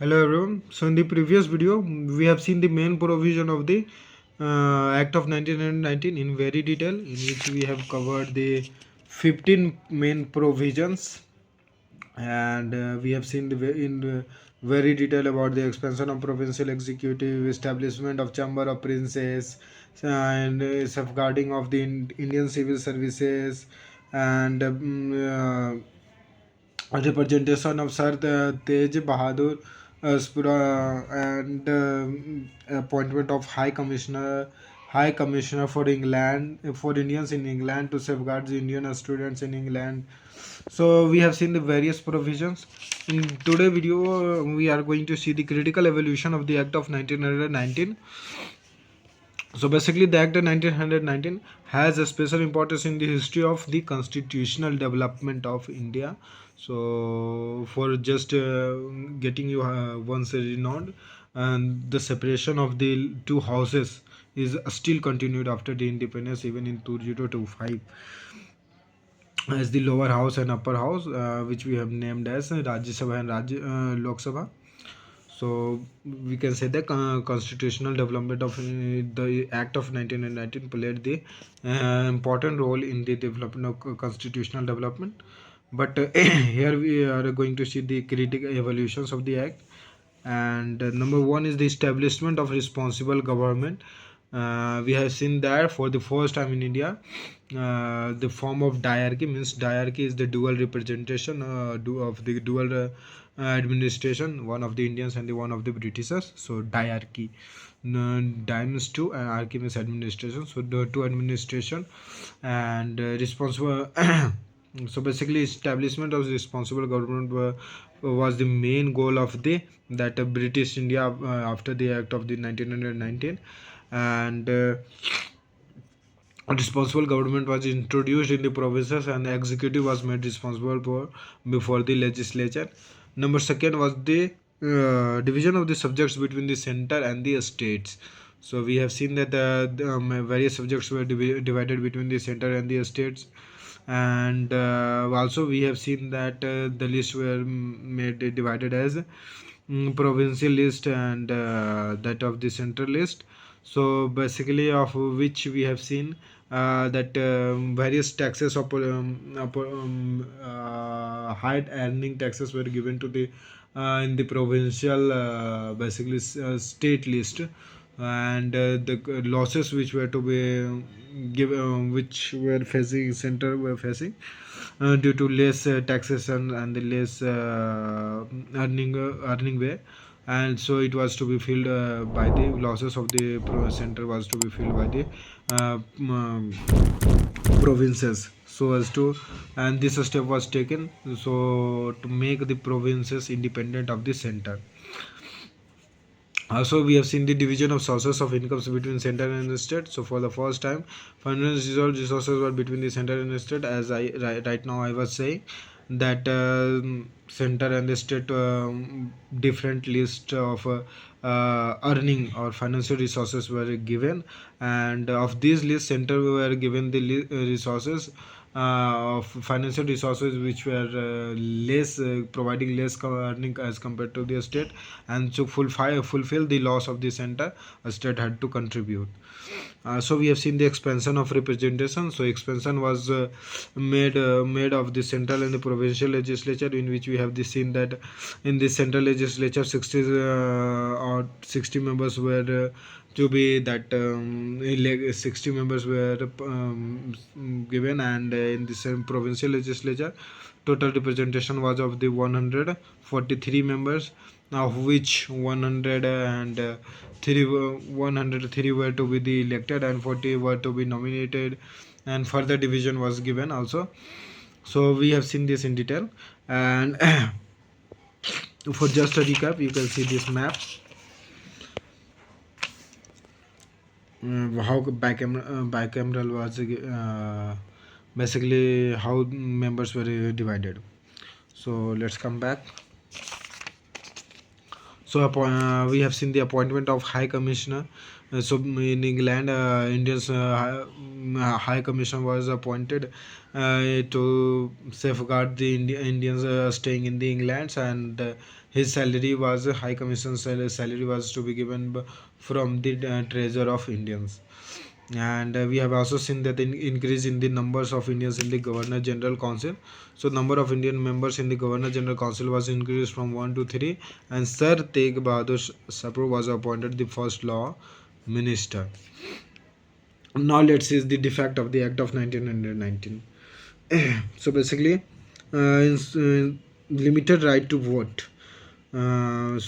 Hello everyone. So in the previous video, we have seen the main provision of the Act of 1919 in very detail, in which we have covered the 15 main provisions, and we have seen very detail about the expansion of provincial executive, establishment of chamber of princes, and safeguarding of the Indian civil services, and representation of Sir Tej Bahadur and appointment of High Commissioner for England, for Indians in England, to safeguard the Indian students in England. So we have seen the various provisions. In today video, we are going to see the critical evolution of the Act of 1919. So basically, the Act of 1919 has a special importance in the history of the constitutional development of India. So for just getting you once renowned, and the separation of the two houses is still continued after the independence, even in 2025, as the lower house and upper house, which we have named as Rajya Sabha and Lok Sabha. So we can say the constitutional development of the Act of 1919 played the important role in the development of constitutional development. But here we are going to see the critical evolutions of the Act. And number one is the establishment of responsible government. We have seen that for the first time in India, the form of diarchy, means diarchy is the dual representation of the dual administration, one of the Indians and the one of the Britishers. So diarchy, di means two and archy means administration. So the two administration and responsible. So basically, establishment of responsible government was the main goal of the that British India after the Act of the 1919, and responsible government was introduced in the provinces, and the executive was made responsible for before the legislature. Number second was the division of the subjects between the center and the states. So we have seen that various subjects were divided between the center and the states, and also we have seen that the lists were made divided as provincial list and that of the central list. So basically, of which we have seen that various taxes high earning taxes were given to the in the provincial basically state list, and the losses which were to be given, which were facing center were facing due to less taxation and the less earning way, and so it was to be filled by the losses of the center was to be filled by the provinces, so as to, and this step was taken so to make the provinces independent of the center. Also, we have seen the division of sources of incomes between center and the state. So for the first time, financial resources were between the center and the state. As right now I was saying that center and the state different list of earning or financial resources were given, and of these list, center were given the resources of financial resources which were less providing less earning as compared to the state, and to fulfill the loss of the center, a state had to contribute. So we have seen the expansion of representation. So expansion was made of the central and the provincial legislature, in which we have the seen that in the central legislature 60 or 60 members were to be that 60 members were given, and in the same provincial legislature total representation was of the 143 members, of which 103 were to be the elected and 40 were to be nominated, and further division was given also. So we have seen this in detail, and for just a recap, you can see this map, how bicameral was basically how members were divided. So let's come back. So we have seen the appointment of High Commissioner. So in England, Indians High Commissioner was appointed to safeguard the Indians staying in the England, and his salary was high commission salary was to be given from the treasure of Indians. And we have also seen that increase in the numbers of Indians in the Governor General Council. So number of Indian members in the Governor General Council was increased from 1 to 3, and Sir Tegh Bahadur Sapur was appointed the first law minister. Now let's see the defect of the Act of 1919. So basically, limited right to vote. Though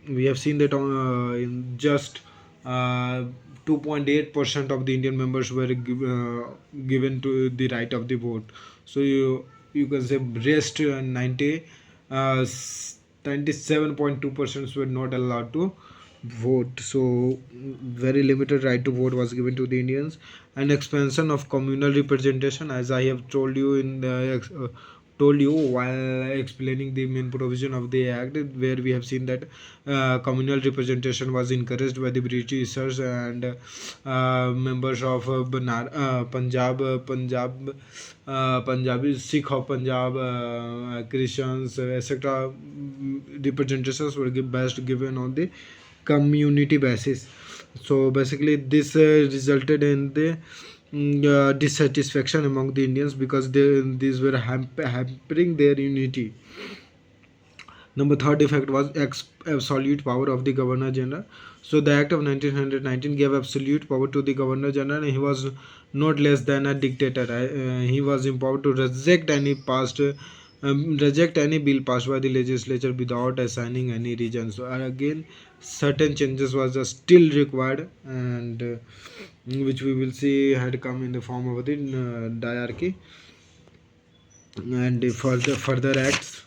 we have seen that in just 2.8% of the Indian members were given to the right of the vote. So you can say rest 97.2% were not allowed to vote. So very limited right to vote was given to the Indians. And expansion of communal representation, as I have told you in the told you while explaining the main provision of the act, where we have seen that communal representation was encouraged by the Britishers, and members of Punjabi Sikh of Punjab, Christians, etc. Representations were best given on the community basis. So basically this resulted in the dissatisfaction among the Indians, because these were hampering their unity. Number third defect was absolute power of the Governor General. So the Act of 1919 gave absolute power to the Governor General, and he was not less than a dictator. He was empowered to reject any bill passed by the legislature without assigning any region. So again, certain changes was still required, and which we will see had come in the form of the diarchy and the further acts.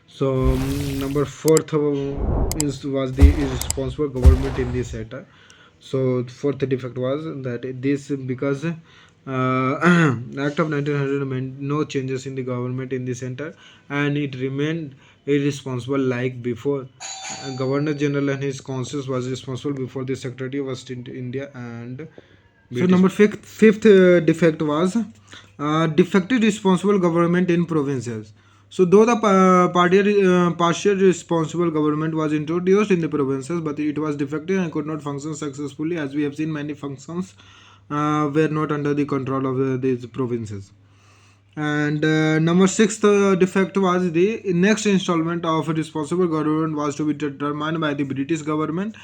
So number fourth was the irresponsible government in this sector. So fourth defect was that this, because Act of 1900 meant no changes in the government in the center, and it remained irresponsible like before. Governor General and his councils was responsible before the Secretary of State India and so number fifth defect was defective responsible government in provinces. So though the partial responsible government was introduced in the provinces, but it was defective and could not function successfully, as we have seen many functions were not under the control of these provinces. And number sixth defect was the next installment of responsible government was to be determined by the British government.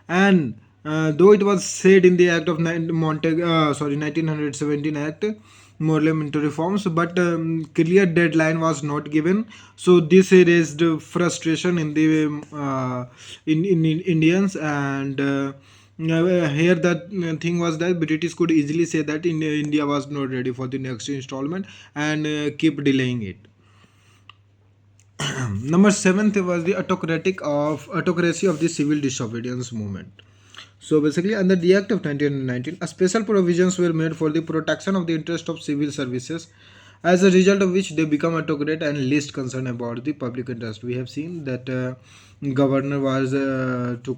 And though it was said in the Act of 1917 Act, parliamentary reforms, but clear deadline was not given. So this raised frustration in the in Indians, and here the thing was that British could easily say that India was not ready for the next installment, and keep delaying it. Number seventh was the autocracy of the civil disobedience movement. So basically, under the Act of 1919, a special provisions were made for the protection of the interest of civil services, as a result of which they become autocrat and least concerned about the public interest. We have seen that governor was to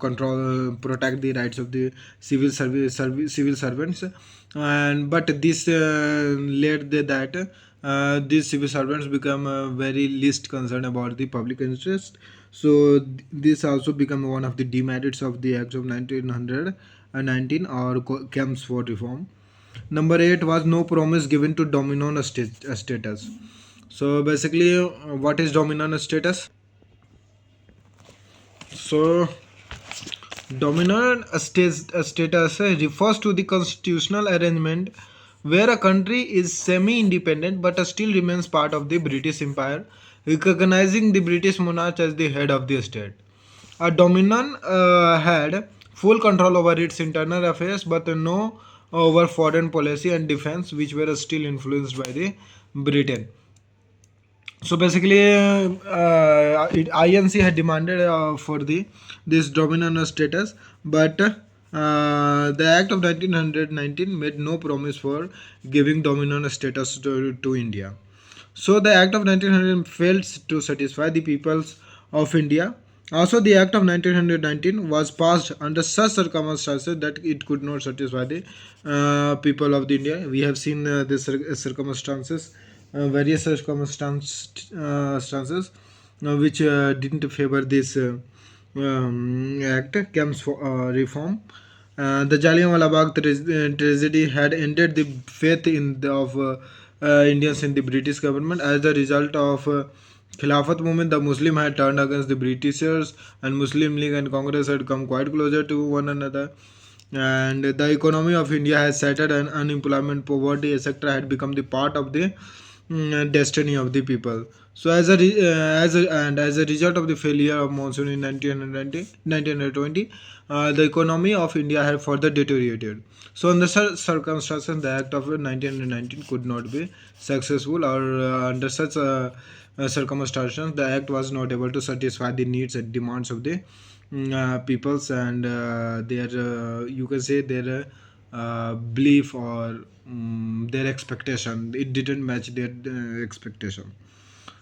protect the rights of the civil servants, and but this led that these civil servants become very least concerned about the public interest. So this also become one of the demerits of the Act of 1919, or Chelmsford reform. Number 8 was no promise given to dominion status. So basically, what is dominion status? So dominion status refers to the constitutional arrangement where a country is semi-independent but still remains part of the British Empire, recognizing the British monarch as the head of the state. A dominion had full control over its internal affairs, but no over foreign policy and defense, which were still influenced by the Britain. So basically, INC had demanded for this dominion status, but the Act of 1919 made no promise for giving dominion status to India. So the Act of 1900 failed to satisfy the peoples of India. Also, the Act of 1919 was passed under such circumstances that it could not satisfy the people of the India. We have seen these circumstances, various circumstances, which didn't favor this act, comes for reform. The Jallianwala Bagh tragedy had ended the faith of Indians in the British government. As a result of Khilafat movement, the Muslim had turned against the Britishers, and Muslim League and Congress had come quite closer to one another. And the economy of India has settled, and unemployment, poverty, etc., had become the part of the destiny of the people. So as a result of the failure of monsoon in 1920, the economy of India had further deteriorated. So in the circumstances, the act of 1919 could not be successful, or under such circumstances, the act was not able to satisfy the needs and demands of the peoples, and their you can say their belief, or their expectation. It didn't match their expectation.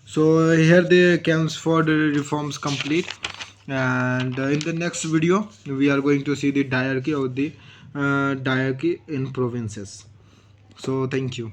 So here the comes for the reforms complete, and in the next video we are going to see the diarchy in provinces. So thank you.